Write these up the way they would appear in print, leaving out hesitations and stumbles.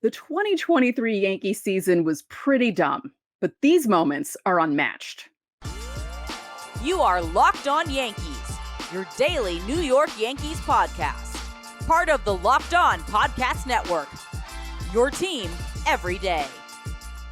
The 2023 Yankee season was pretty dumb, but these moments are unmatched. You are Locked On Yankees, your daily New York Yankees podcast. Part of the Locked On Podcast Network, your team every day.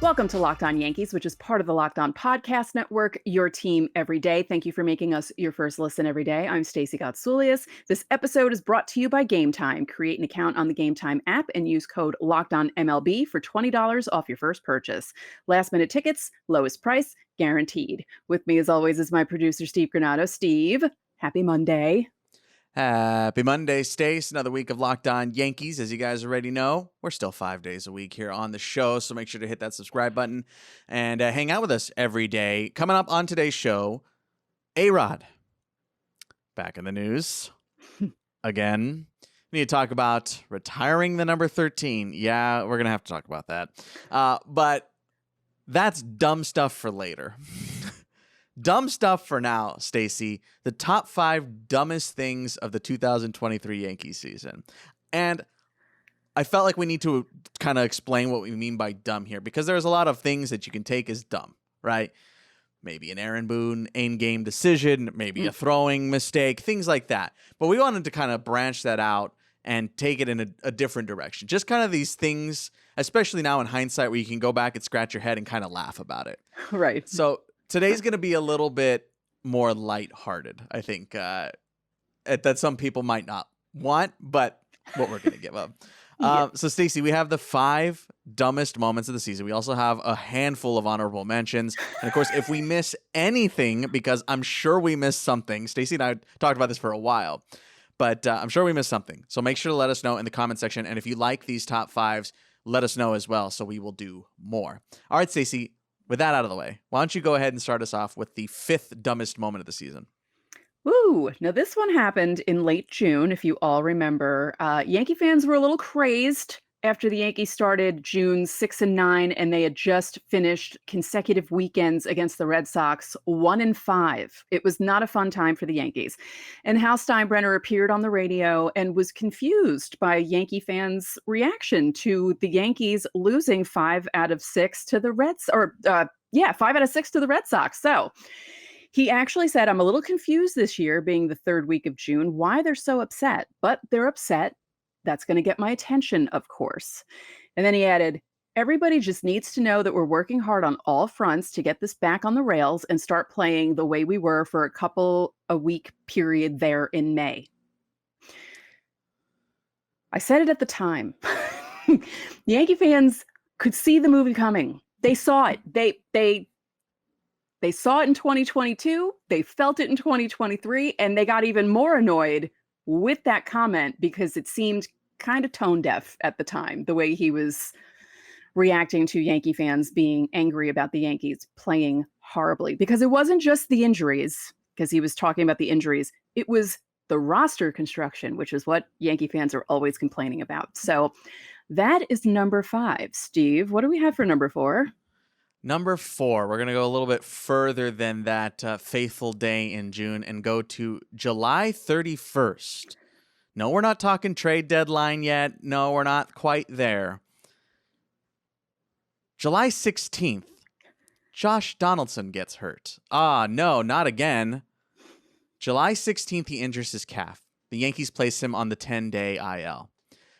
Welcome to Locked On Yankees, which is part of the Locked On Podcast Network, your team every day. Thank you for making us your first listen every day. I'm Stacey Gotsoulias. This episode is brought to you by Game Time. Create an account on the Game Time app and use code LOCKEDONMLB for $20 off your first purchase. Last minute tickets, lowest price, guaranteed. With me as always is my producer, Steve Granado. Steve, happy Monday. Happy Monday, Stace. Another week of Locked On Yankees. As you guys already know, we're still 5 days a week here on the show, so make sure to hit that subscribe button and hang out with us every day. Coming up on today's show, A-Rod. Back in the news. Again. We need to talk about retiring the number 13. Yeah, we're going to have to talk about that. But that's dumb stuff for later. Dumb stuff for now, Stacey. The top 5 dumbest things of the 2023 Yankees season. And I felt like we need to kind of explain what we mean by dumb here, because there's a lot of things that you can take as dumb, right? Maybe an Aaron Boone in-game decision, maybe a throwing mistake, things like that. But we wanted to kind of branch that out and take it in a different direction. Just kind of these things, especially now in hindsight, where you can go back and scratch your head and kind of laugh about it. Right. So today's going to be a little bit more lighthearted, I think, that some people might not want, but what we're going to give up. So, Stacey, we have the 5 dumbest moments of the season. We also have a handful of honorable mentions. And, of course, if we miss anything, because I'm sure we missed something. Stacey and I talked about this for a while, but I'm sure we missed something. So make sure to let us know in the comment section. And if you like these top 5s, let us know as well, so we will do more. All right, Stacey. With that out of the way, why don't you go ahead and start us off with the 5th dumbest moment of the season? Ooh, now this one happened in late June, if you all remember. Yankee fans were a little crazed after the Yankees started June 6 and 9, and they had just finished consecutive weekends against the Red Sox, 1-5. It was not a fun time for the Yankees. And Hal Steinbrenner appeared on the radio and was confused by Yankee fans' reaction to the Yankees losing 5 out of 6 to the Red Sox, 5 out of 6 to the Red Sox. So he actually said, I'm a little confused this year, being the 3rd week of June, why they're so upset. But they're upset. That's going to get my attention, of course. And then he added, everybody just needs to know that we're working hard on all fronts to get this back on the rails and start playing the way we were for a week period there in May. I said it at the time. Yankee fans could see the movie coming. They saw it. They saw it in 2022. They felt it in 2023, and they got even more annoyed with that comment because it seemed kind of tone deaf at the time, the way he was reacting to Yankee fans being angry about the Yankees playing horribly. Because it wasn't just the injuries, because he was talking about the injuries. It was the roster construction, which is what Yankee fans are always complaining about. So that is number 5. Steve, what do we have for number 4? Number 4, we're going to go a little bit further than that faithful day in June and go to July 31st. No, we're not talking trade deadline yet. No, we're not quite there. July 16th, Josh Donaldson gets hurt. No, not again. July 16th, he injures his calf. The Yankees place him on the 10-day IL.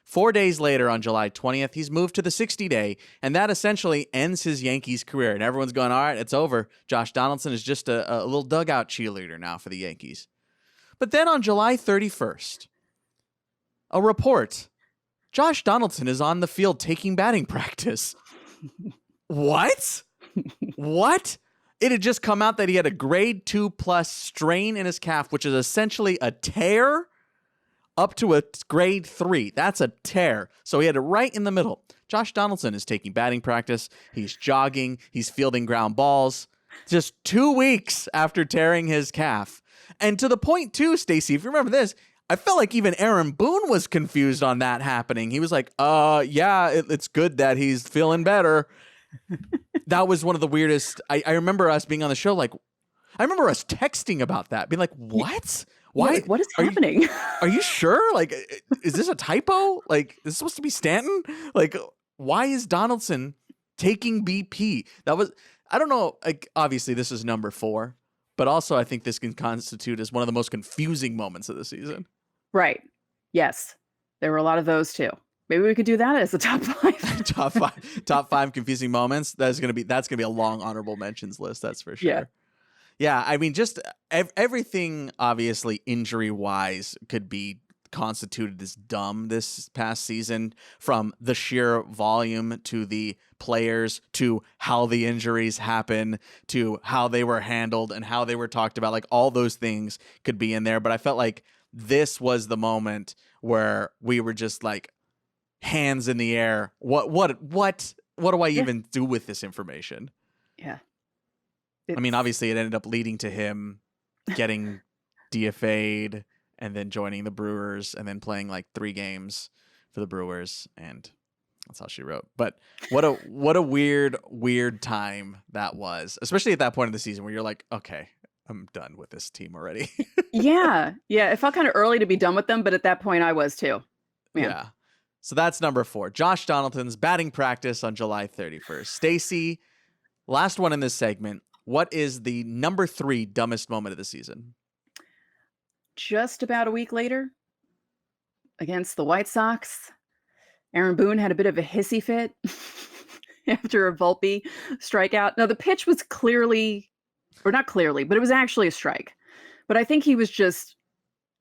4 days later, on July 20th, he's moved to the 60-day, and that essentially ends his Yankees career. And everyone's going, all right, it's over. Josh Donaldson is just a little dugout cheerleader now for the Yankees. But then on July 31st, a report. Josh Donaldson is on the field taking batting practice. What? What? It had just come out that he had a grade 2+ strain in his calf, which is essentially a tear up to a grade 3. That's a tear. So he had it right in the middle. Josh Donaldson is taking batting practice. He's jogging. He's fielding ground balls. Just 2 weeks after tearing his calf. And to the point, too, Stacey, if you remember this, I felt like even Aaron Boone was confused on that happening. He was like, it's good that he's feeling better. That was one of the weirdest. I remember us being on the show, like, I remember us texting about that, being like, what? Why? What is happening? Are you sure? Like, is this a typo? Like, is this supposed to be Stanton? Like, why is Donaldson taking BP? That was, I don't know, like, obviously this is number 4, but also I think this can constitute as one of the most confusing moments of the season. Right. Yes. There were a lot of those too. Maybe we could do that as a top 5. top five confusing moments. That's gonna be a long honorable mentions list. That's for sure. Yeah. I mean, just everything obviously injury wise could be constituted as dumb this past season, from the sheer volume to the players to how the injuries happen to how they were handled and how they were talked about. Like, all those things could be in there, but I felt like this was the moment where we were just like, hands in the air. What do I even do with this information? Yeah. I mean, obviously it ended up leading to him getting DFA'd and then joining the Brewers and then playing like 3 games for the Brewers, and that's how she wrote. But what a weird time that was, especially at that point of the season where you're like, okay, I'm done with this team already. Yeah. It felt kind of early to be done with them, but at that point I was too. Yeah. So that's number 4. Josh Donaldson's batting practice on July 31st. Stacey, last one in this segment. What is the number 3 dumbest moment of the season? Just about a week later, against the White Sox, Aaron Boone had a bit of a hissy fit after a Volpe strikeout. Now, the pitch was clearly, or not clearly, but it was actually a strike. But I think he was just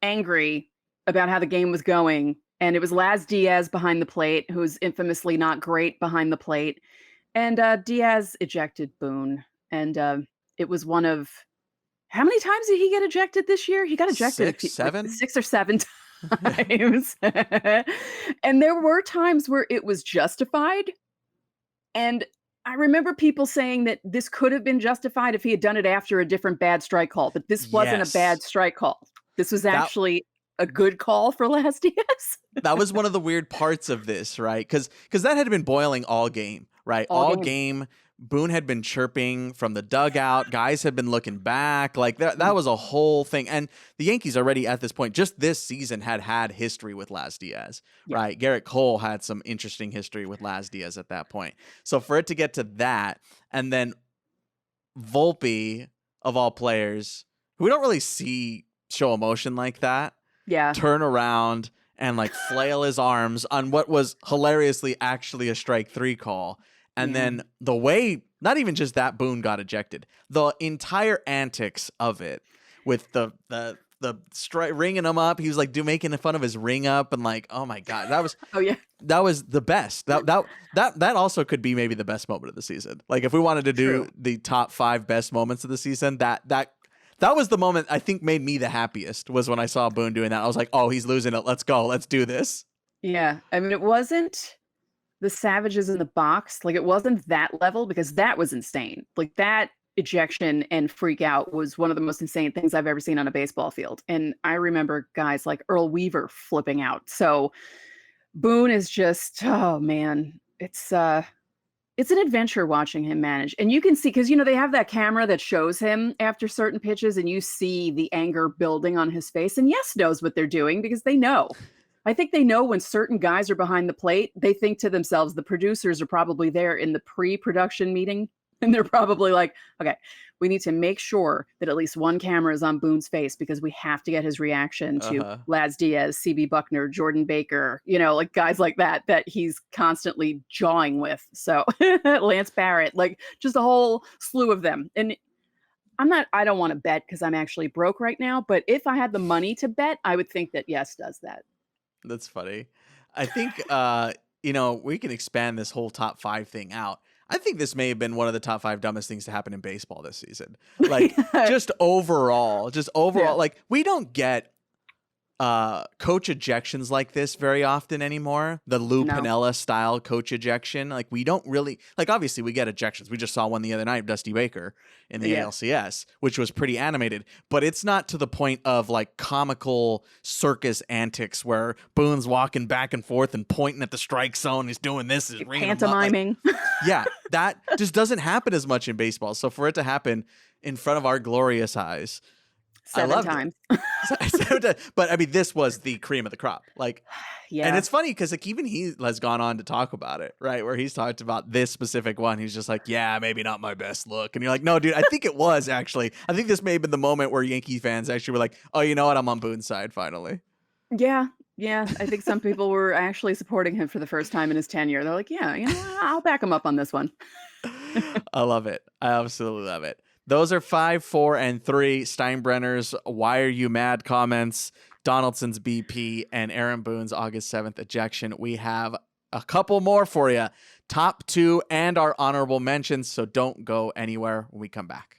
angry about how the game was going. And it was Laz Diaz behind the plate, who's infamously not great behind the plate. And Diaz ejected Boone. And it was one of, how many times did he get ejected this year? He got ejected 6 or 7 times. And there were times where it was justified. And I remember people saying that this could have been justified if he had done it after a different bad strike call. But this wasn't a bad strike call. This was actually a good call for Laz Diaz. That was one of the weird parts of this, right? Because that had been boiling all game, right? All game. Boone had been chirping from the dugout. Guys had been looking back. Like, that was a whole thing. And the Yankees already at this point, just this season, had history with Laz Diaz, right? Garrett Cole had some interesting history with Laz Diaz at that point. So for it to get to that, and then Volpe, of all players, who we don't really see show emotion like that, turn around and like flail his arms on what was hilariously actually a strike 3 call. And then the way, not even just that Boone got ejected, the entire antics of it, with the ringing him up. He was like making fun of his ring up, and like, oh my God, that was that was the best. That also could be maybe the best moment of the season. Like, if we wanted to do the top 5 best moments of the season, that was the moment I think made me the happiest, was when I saw Boone doing that. I was like, oh, he's losing it. Let's go. Let's do this. Yeah. I mean, it wasn't the Savages in the box. Like, it wasn't that level, because that was insane. Like, that ejection and freak out was one of the most insane things I've ever seen on a baseball field. And I remember guys like Earl Weaver flipping out. So Boone is just, oh man, it's an adventure watching him manage. And you can see, because, they have that camera that shows him after certain pitches, and you see the anger building on his face. And Yes knows what they're doing, because they know. I think they know when certain guys are behind the plate, they think to themselves, the producers are probably there in the pre-production meeting, and they're probably like, okay, we need to make sure that at least one camera is on Boone's face, because we have to get his reaction to Laz Diaz, CB Buckner, Jordan Baker, like guys like that he's constantly jawing with. So Lance Barrett, like, just a whole slew of them. And I don't want to bet, because I'm actually broke right now, but if I had the money to bet, I would think that Yes does that. That's funny. I think, we can expand this whole top 5 thing out. I think this may have been one of the top 5 dumbest things to happen in baseball this season. Like, just overall, like, we don't get coach ejections like this very often anymore. The Lou Piniella style coach ejection. Like, we don't really, like, obviously we get ejections. We just saw one the other night, Dusty Baker in the ALCS, which was pretty animated, but it's not to the point of like comical circus antics where Boone's walking back and forth and pointing at the strike zone. He's doing this, is ringing pantomiming. Like, that just doesn't happen as much in baseball. So for it to happen in front of our glorious eyes, I 7 loved times. it. But I mean, this was the cream of the crop. Like, and Yeah. it's funny because like even he has gone on to talk about it, right? Where he's talked about this specific one. He's just like, yeah, maybe not my best look. And you're like, no, dude, I think it was actually. I think this may have been the moment where Yankee fans actually were like, oh, you know what? I'm on Boone's side finally. Yeah. Yeah. I think some people were actually supporting him for the first time in his tenure. They're like, yeah, you know what? I'll back him up on this one. I love it. I absolutely love it. Those are 5, 4, and 3. Steinbrenner's "Why Are You Mad" comments, Donaldson's BP, and Aaron Boone's August 7th ejection. We have a couple more for you. Top 2 and our honorable mentions, so don't go anywhere when we come back.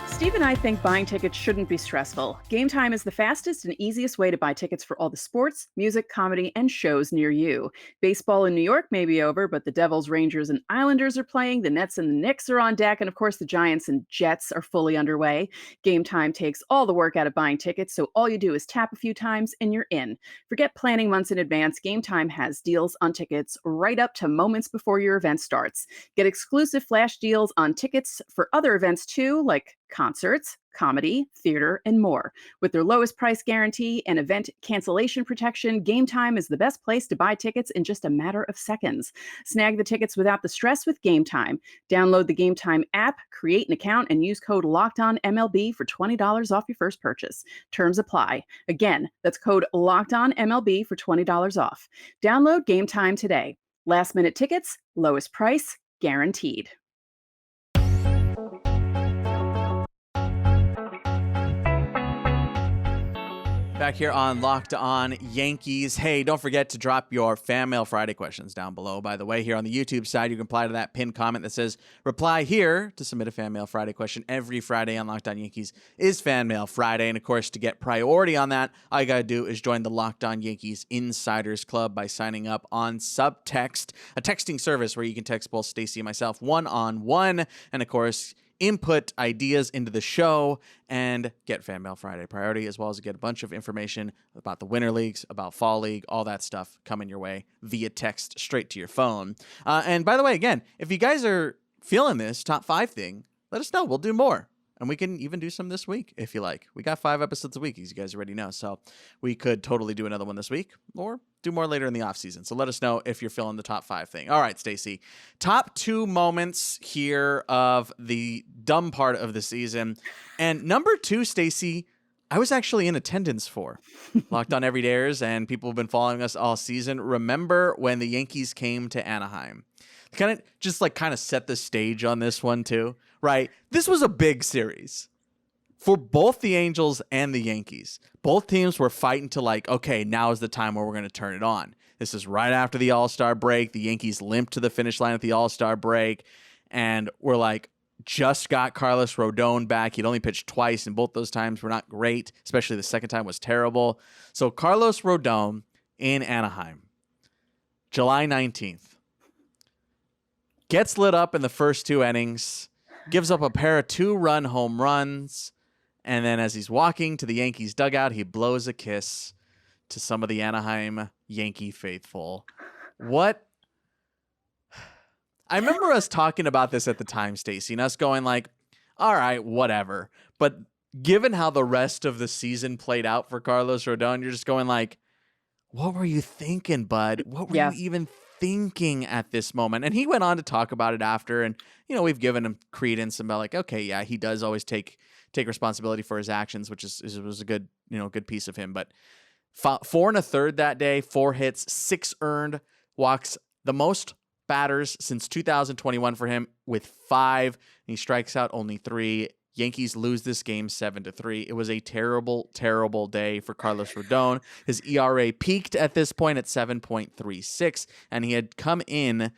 Steve and I think buying tickets shouldn't be stressful. Game Time is the fastest and easiest way to buy tickets for all the sports, music, comedy, and shows near you. Baseball in New York may be over, but the Devils, Rangers, and Islanders are playing, the Nets and the Knicks are on deck, and of course the Giants and Jets are fully underway. Game Time takes all the work out of buying tickets, so all you do is tap a few times and you're in. Forget planning months in advance. Game Time has deals on tickets right up to moments before your event starts. Get exclusive flash deals on tickets for other events too, like concerts, comedy, theater, and more. With their lowest price guarantee and event cancellation protection, Game Time is the best place to buy tickets in just a matter of seconds. Snag the tickets without the stress with Game Time. Download the Game Time app, create an account, and use code LOCKEDONMLB for $20 off your first purchase. Terms apply. Again, that's code LOCKEDONMLB for $20 off. Download Game Time today. Last minute tickets, lowest price, guaranteed. Back here on Locked On Yankees. Hey, don't forget to drop your Fan Mail Friday questions down below. By the way, here on the YouTube side, you can reply to that pinned comment that says, reply here to submit a Fan Mail Friday question. Every Friday on Locked On Yankees is Fan Mail Friday. And of course, to get priority on that, all you got to do is join the Locked On Yankees Insiders Club by signing up on Subtext, a texting service where you can text both Stacey and myself one-on-one. And of course, input ideas into the show and get Fan Mail Friday priority, as well as get a bunch of information about the winter leagues, about fall league, all that stuff coming your way via text straight to your phone. And by the way, again, if you guys are feeling this top 5 thing, let us know. We'll do more. And we can even do some this week if you like. We got 5 episodes a week, as you guys already know. So we could totally do another one this week or do more later in the off season. So let us know if you're feeling the top 5 thing. All right, Stacey. Top 2 moments here of the dumb part of the season. And number 2, Stacey, I was actually in attendance for. Locked On Everydayers, and people have been following us all season. Remember when the Yankees came to Anaheim? Kind of set the stage on this one too, right? This was a big series for both the Angels and the Yankees. Both teams were fighting to okay, now is the time where we're going to turn it on. This is right after the All-Star break. The Yankees limped to the finish line at the All-Star break, and we're just got Carlos Rodon back. He'd only pitched twice, and both those times were not great, especially the second time was terrible. So Carlos Rodon in Anaheim, July 19th. Gets lit up in the first 2 innings, gives up a pair of 2-run home runs, and then as he's walking to the Yankees dugout, he blows a kiss to some of the Anaheim Yankee faithful. What? I remember us talking about this at the time, Stacey, and us going all right, whatever. But given how the rest of the season played out for Carlos Rodon, you're just going what were you thinking, bud? What were you even thinking at this moment? And he went on to talk about it after, and we've given him credence and been okay, yeah, he does always take responsibility for his actions, which was a good good piece of him. But 4 1/3 that day, 4 hits, 6 earned, walks the most batters since 2021 for him with 5, and he strikes out only 3. Yankees lose this game 7-3. It was a terrible, terrible day for Carlos Rodon. His ERA peaked at this point at 7.36, and he had come in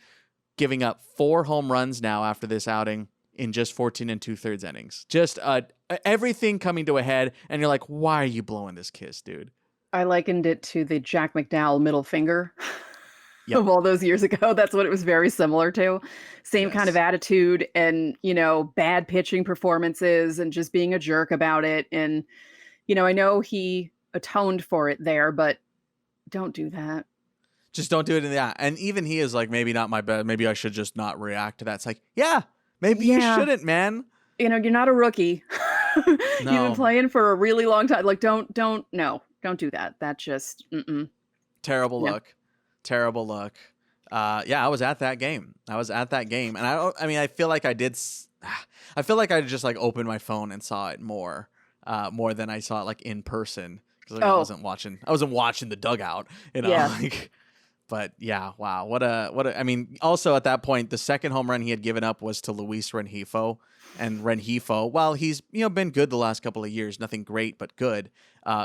giving up 4 home runs now after this outing in just 14 2/3 innings. Just everything coming to a head, and you're why are you blowing this kiss, dude? I likened it to the Jack McDowell middle finger. Yep. Of all those years ago. That's what it was very similar to. Same kind of attitude and, bad pitching performances and just being a jerk about it. And, I know he atoned for it there, but don't do that. Just don't do it in the And even he is like, maybe not my best. Maybe I should just not react to that. It's like, yeah, maybe you shouldn't, man. You know, you're not a rookie. You've been No. playing for a really long time. Like, don't do that. That just, Terrible No. look. Terrible look. Yeah, I was at that game. And I feel like I did. I feel like I just like opened my phone and saw it more than I saw it like in person. Because I wasn't watching the dugout, you know. Yeah. Like, but yeah, wow. What a. I mean, also at that point, the second home run he had given up was to Luis Rengifo, and Rengifo, while he's been good the last couple of years, nothing great but good,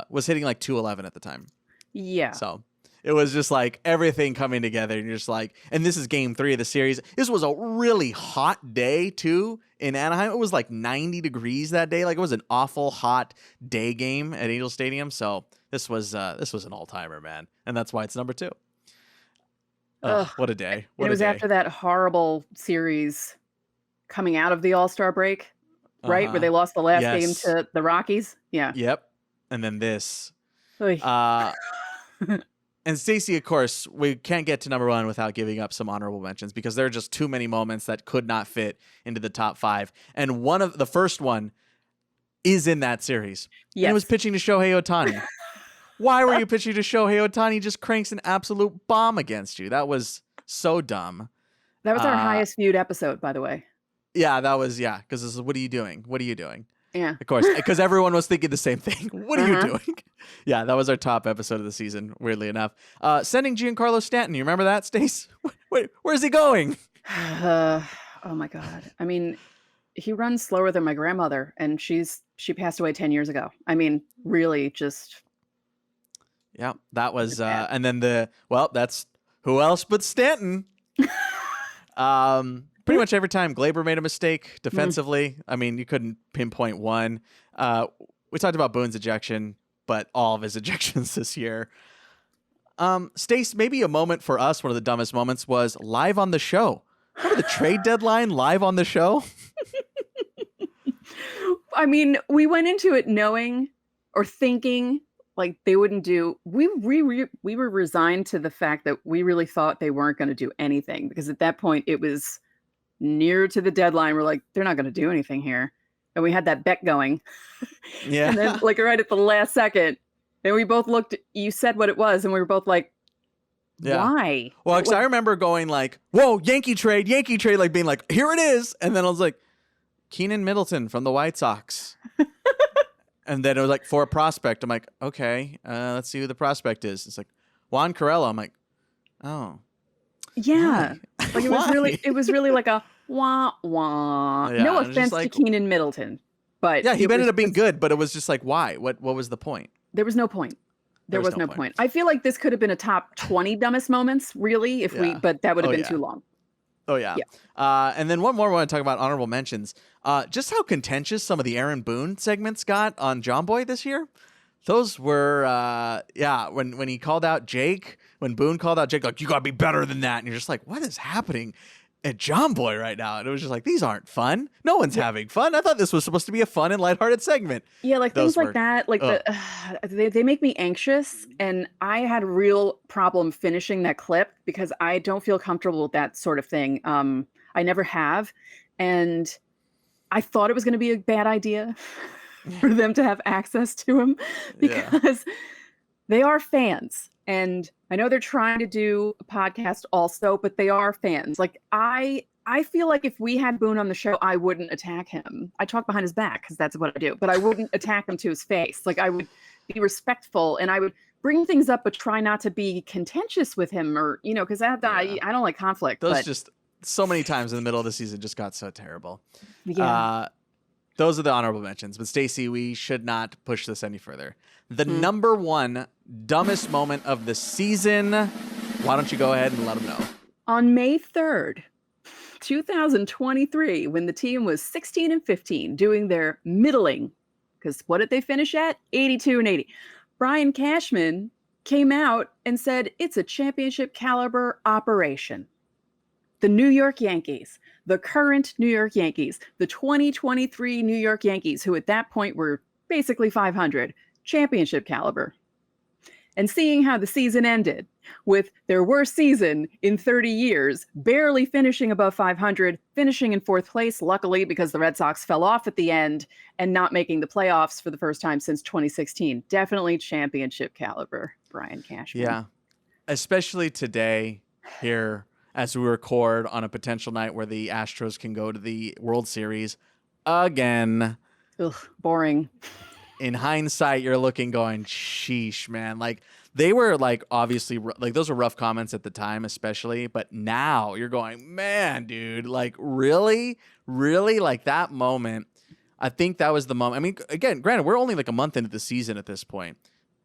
was hitting like 211 at the time. Yeah. So it was just like everything coming together, and you're just like, and this is game 3 of the series. This was a really hot day too in Anaheim. It was like 90 degrees that day. Like, it was an awful hot day game at Angel Stadium. So this was an all timer, man, and that's why it's number 2. Ugh. What a day! It was after that horrible series coming out of the All-Star break, right? Where they lost the last game to the Rockies. Yeah. Yep. And then this. Oy. And Stacey, of course, we can't get to number 1 without giving up some honorable mentions, because there are just too many moments that could not fit into the top 5. And the first one is in that series. Yes. And it was pitching to Shohei Ohtani. Why were you pitching to Shohei Ohtani? He just cranks an absolute bomb against you. That was so dumb. That was our highest viewed episode, by the way. Yeah, that was, because this is, what are you doing? What are you doing? Yeah. Of course, because everyone was thinking the same thing. What are you doing? Yeah, that was our top episode of the season, weirdly enough. Sending Giancarlo Stanton. You remember that, Stace? Wait, where's he going? Oh, my God. I mean, he runs slower than my grandmother, and she passed away 10 years ago. I mean, really just... Yeah, that was, and then that's who else but Stanton. Pretty much every time Glaber made a mistake defensively. I mean, you couldn't pinpoint one. We talked about Boone's ejection, but all of his ejections this year. Stace, maybe a moment for us, one of the dumbest moments, was live on the show. Remember the trade deadline live on the show? I mean, we went into it knowing or thinking like they wouldn't do. We were resigned to the fact that we really thought they weren't going to do anything, because at that point it was near to the deadline. We're like, they're not going to do anything here. And we had that bet going. Yeah. And then like right at the last second, and we both looked, you said what it was, and we were both like, why? Well, because I remember going like, whoa, Yankee trade, like being like, here it is. And then I was like, Keenan Middleton from the White Sox. And then it was like, for a prospect. I'm like, okay, let's see who the prospect is. It's like Juan Corello. I'm like, oh. Yeah. Why? Like it was really like a wah wah. Yeah, no offense like, to Keenan Middleton. But yeah, he ended up being good, but it was just like, why? What was the point? There was no point. There was no point. I feel like this could have been a top 20 dumbest moments, really, but that would have been too long. Oh, yeah. And then one more I want to talk about honorable mentions. Just how contentious some of the Aaron Boone segments got on John Boy this year. Those were, when he called out Jake, when Boone called out Jake, like, you got to be better than that. And you're just like, what is happening at John Boy right now? And it was just like, these aren't fun. No one's having fun. I thought this was supposed to be a fun and lighthearted segment. Yeah, like things like that, like they make me anxious, and I had a real problem finishing that clip because I don't feel comfortable with that sort of thing. I never have, and I thought it was going to be a bad idea for them to have access to him because they are fans. And I know they're trying to do a podcast also, but they are fans. Like I feel like if we had Boone on the show, I wouldn't attack him. I talk behind his back because that's what I do, but I wouldn't attack him to his face. Like I would be respectful and I would bring things up, but try not to be contentious with him or, because I don't like conflict. Those just so many times in the middle of the season just got so terrible. Yeah. Those are the honorable mentions. But Stacey, we should not push this any further. The number one dumbest moment of the season. Why don't you go ahead and let them know? On May 3rd, 2023, when the team was 16-15, doing their middling, because what did they finish at? 82-80. Brian Cashman came out and said it's a championship caliber operation. The New York Yankees, the current New York Yankees, the 2023 New York Yankees, who at that point were basically 500, championship caliber. And seeing how the season ended with their worst season in 30 years, barely finishing above 500, finishing in fourth place, luckily because the Red Sox fell off at the end, and not making the playoffs for the first time since 2016. Definitely championship caliber, Brian Cashman. Yeah, especially today here as we record on a potential night where the Astros can go to the World Series again. Ugh, boring. In hindsight, you're looking going, sheesh, man. Like, they were like, obviously, like, those were rough comments at the time, especially. But now you're going, man, dude, like, really? Really? Like, that moment, I think that was the moment. I mean, again, granted, we're only like a month into the season at this point.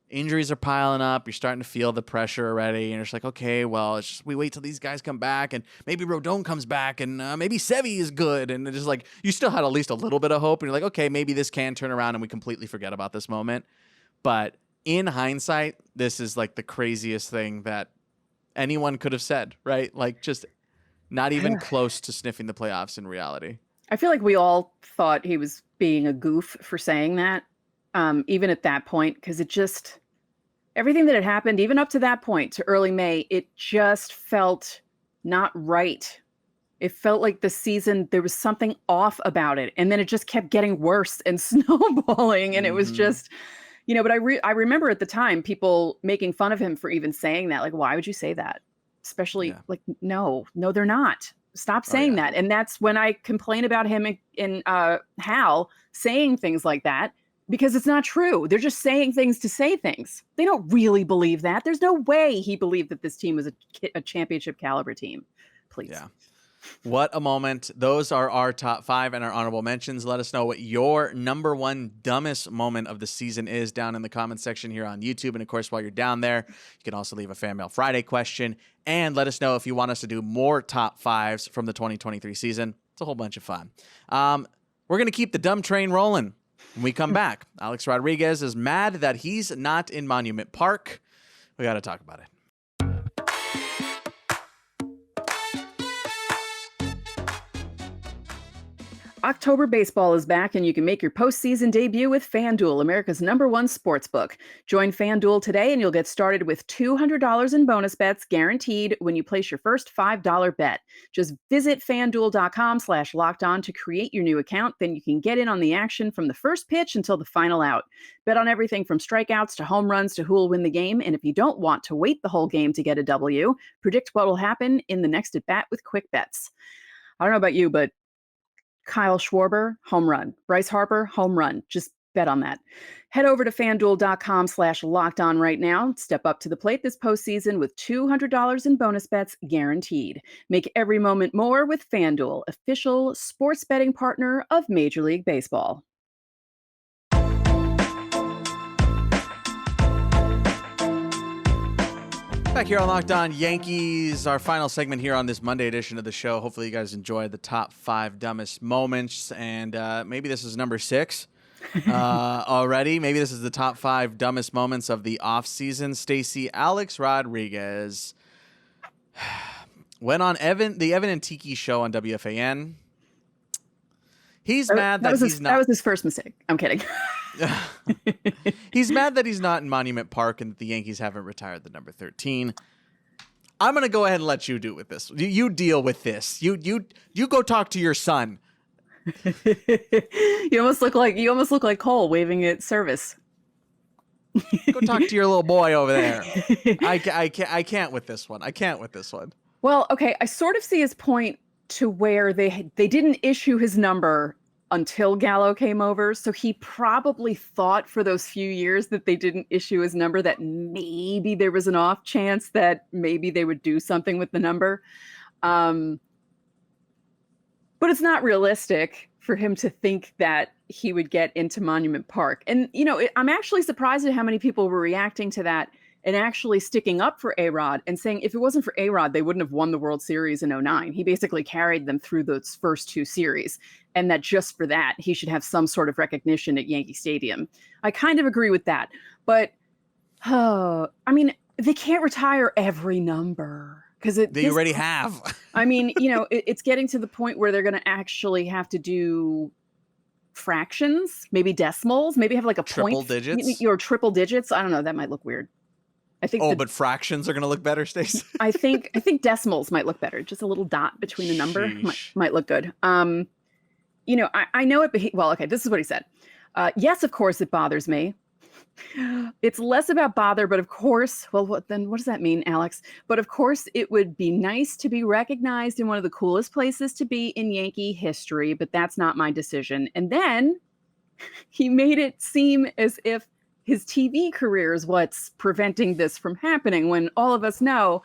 Injuries are piling up. You're starting to feel the pressure already. And you're just like, okay, well, it's just we wait till these guys come back. And maybe Rodon comes back. And maybe Sevy is good. And it's just like, you still had at least a little bit of hope. And you're like, okay, maybe this can turn around and we completely forget about this moment. But in hindsight, this is like the craziest thing that anyone could have said, right? Like, just not even close to sniffing the playoffs in reality. I feel like we all thought he was being a goof for saying that. Even at that point, because it just, everything that had happened, even up to that point to early May, it just felt not right. It felt like the season, there was something off about it. And then it just kept getting worse and snowballing. And it was just, but I remember at the time people making fun of him for even saying that. Like, why would you say that? Especially like, no, they're not. Stop saying that. And that's when I complain about him and Hal saying things like that. Because it's not true. They're just saying things to say things. They don't really believe that. There's no way he believed that this team was a championship caliber team. Please. Yeah. What a moment. Those are our top 5 and our honorable mentions. Let us know what your number 1 dumbest moment of the season is down in the comments section here on YouTube. And of course, while you're down there, you can also leave a Fan Mail Friday question. And let us know if you want us to do more top 5s from the 2023 season. It's a whole bunch of fun. We're going to keep the dumb train rolling. When we come back, Alex Rodriguez is mad that he's not in Monument Park. We got to talk about it. October baseball is back, and you can make your postseason debut with FanDuel, America's #1 sportsbook. Join FanDuel today, and you'll get started with $200 in bonus bets guaranteed when you place your first $5 bet. Just visit FanDuel.com/lockedon to create your new account. Then you can get in on the action from the first pitch until the final out. Bet on everything from strikeouts to home runs to who will win the game. And if you don't want to wait the whole game to get a W, predict what will happen in the next at-bat with quick bets. I don't know about you, but Kyle Schwarber, home run. Bryce Harper, home run. Just bet on that. Head over to FanDuel.com/lockedon right now. Step up to the plate this postseason with $200 in bonus bets guaranteed. Make every moment more with FanDuel, official sports betting partner of Major League Baseball. Back here on Locked On Yankees, our final segment here on this Monday edition of the show. Hopefully you guys enjoyed the top 5 dumbest moments, and maybe this is number 6 already. Maybe this is the top 5 dumbest moments of the offseason. Stacey, Alex Rodriguez went on the Evan and Tiki show on WFAN. He's mad that he's not. That was his first mistake. I'm kidding. He's mad that he's not in Monument Park and that the Yankees haven't retired the number 13. I'm going to go ahead and let you do with this. You deal with this. You go talk to your son. You almost look like Cole waving at service. Go talk to your little boy over there. I can't with this one. Well, okay, I sort of see his point to where they didn't issue his number until Gallo came over. So he probably thought for those few years that they didn't issue his number that maybe there was an off chance that maybe they would do something with the number. But it's not realistic for him to think that he would get into Monument Park. And, I'm actually surprised at how many people were reacting to that and actually sticking up for A-Rod and saying if it wasn't for A-Rod, they wouldn't have won the World Series in 2009. He basically carried them through those first 2 series, and that just for that, he should have some sort of recognition at Yankee Stadium. I kind of agree with that. But, they can't retire every number. They already have. It's getting to the point where they're going to actually have to do fractions, maybe decimals, maybe have like a triple point. Digits. Or triple digits. I don't know. That might look weird. I think. Oh, but fractions are going to look better, Stacey. I think decimals might look better. Just a little dot between a number might look good. I know it. Well, okay. This is what he said. Yes, of course, it bothers me. It's less about bother, but of course, well, what does that mean, Alex? But of course, it would be nice to be recognized in one of the coolest places to be in Yankee history, but that's not my decision. And then he made it seem as if his TV career is what's preventing this from happening, when all of us know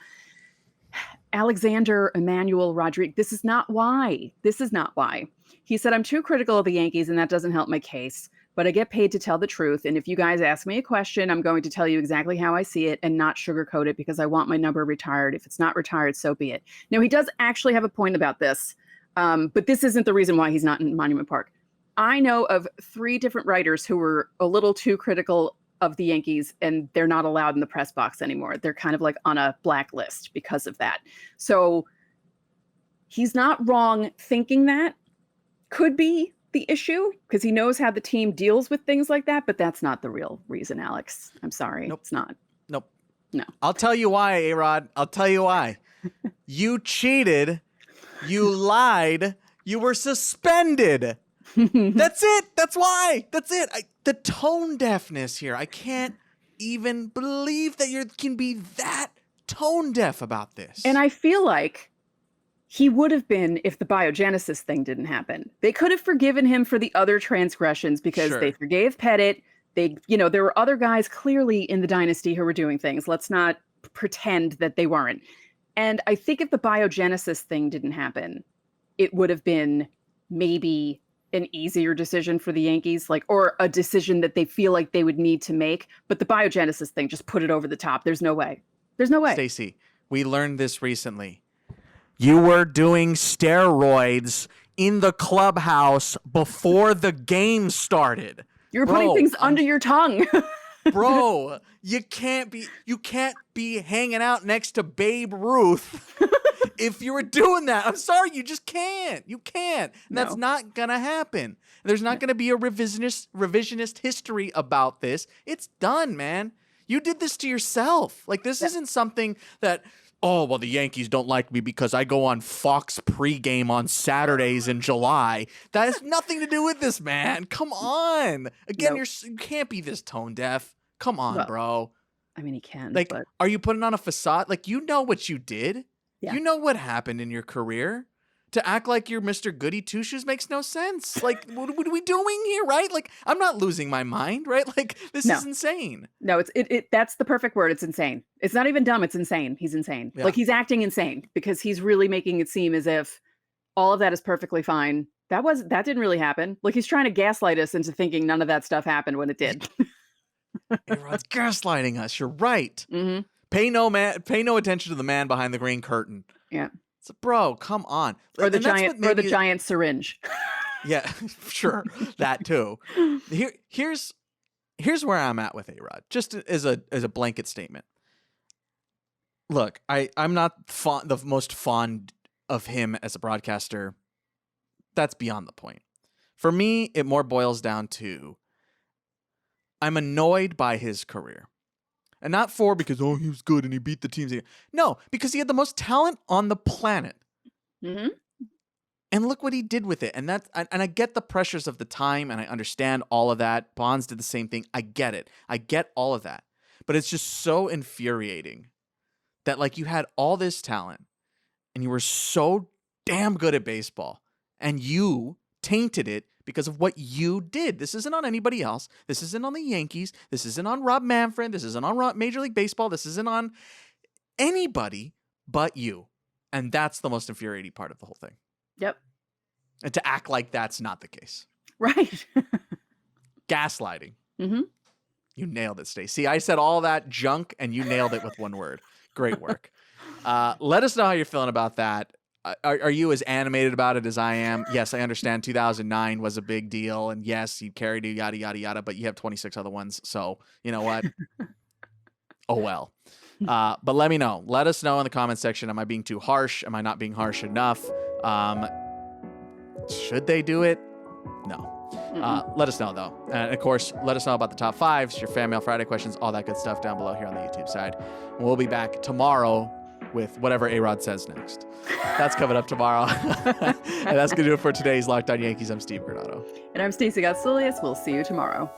Alexander Emmanuel Rodriguez, this is not why. This is not why. He said, I'm too critical of the Yankees, and that doesn't help my case. But I get paid to tell the truth. And if you guys ask me a question, I'm going to tell you exactly how I see it and not sugarcoat it, because I want my number retired. If it's not retired, so be it. Now, he does actually have a point about this, but this isn't the reason why he's not in Monument Park. I know of 3 different writers who were a little too critical of the Yankees, and they're not allowed in the press box anymore. They're kind of like on a blacklist because of that. So he's not wrong thinking that could be the issue, because he knows how the team deals with things like that, but that's not the real reason, Alex. I'm sorry. Nope. It's not. Nope. No. I'll tell you why, A-Rod. I'll tell you why. You cheated. You lied. You were suspended. That's it. That's why. That's it. The tone deafness here. I can't even believe that you can be that tone deaf about this. And I feel like he would have been if the biogenesis thing didn't happen. They could have forgiven him for the other transgressions because they forgave Pettit. There were other guys clearly in the dynasty who were doing things. Let's not pretend that they weren't. And I think if the biogenesis thing didn't happen, it would have been maybe an easier decision for the Yankees, or a decision that they feel like they would need to make. But the biogenesis thing just put it over the top. There's no way. There's no way. Stacey, we learned this recently. You were doing steroids in the clubhouse before the game started. You're putting things under your tongue. Bro, you can't be hanging out next to Babe Ruth if you were doing that. I'm sorry, you just can't. You can't. And that's not gonna happen. There's not gonna be a revisionist history about this. It's done, man. You did this to yourself. This isn't something that, oh, well, the Yankees don't like me because I go on Fox pregame on Saturdays in July. That has nothing to do with this, man. Come on. Again, you can't be this tone deaf. Come on, bro. I mean, he can. But are you putting on a facade? You know what you did. Yeah. You know what happened in your career. To act like you're Mr. Goody Two-Shoes makes no sense. What are we doing here, right? I'm not losing my mind, right? This is insane. No, that's the perfect word. It's insane. It's not even dumb. It's insane. He's insane. Yeah. He's acting insane because he's really making it seem as if all of that is perfectly fine. That didn't really happen. He's trying to gaslight us into thinking none of that stuff happened when it did. Everyone's gaslighting us. You're right. Mm-hmm. Pay no attention to the man behind the green curtain. Yeah. So, bro, come on. Or the giant syringe. Yeah, sure. That too. Here's where I'm at with A-Rod, just as a blanket statement. Look, I'm not the most fond of him as a broadcaster. That's beyond the point. For me, it more boils down to I'm annoyed by his career. And not because, he was good and he beat the teams. No, because he had the most talent on the planet. Mm-hmm. And look what he did with it. And I get the pressures of the time, and I understand all of that. Bonds did the same thing. I get it. I get all of that. But it's just so infuriating that you had all this talent and you were so damn good at baseball, and you tainted it because of what you did. This isn't on anybody else. This isn't on the Yankees. This isn't on Rob Manfred. This isn't on Major League Baseball. This isn't on anybody but you. And that's the most infuriating part of the whole thing. Yep. And to act like that's not the case. Right. Gaslighting. Mm-hmm. You nailed it, Stacey. I said all that junk and you nailed it with one word. Great work. Let us know how you're feeling about that. Are you as animated about it as I am? Yes, I understand 2009 was a big deal. And yes, he carried you, yada, yada, yada. But you have 26 other ones. So you know what? Oh, well. But let me know. Let us know in the comment section. Am I being too harsh? Am I not being harsh enough? Should they do it? No. Let us know, though. And, of course, let us know about the top fives, your fan mail Friday questions, all that good stuff down below here on the YouTube side. And we'll be back tomorrow with whatever A-Rod says next. That's coming up tomorrow. And that's going to do it for today's Locked On Yankees. I'm Steve Granado. And I'm Stacey Gotsoulias. We'll see you tomorrow.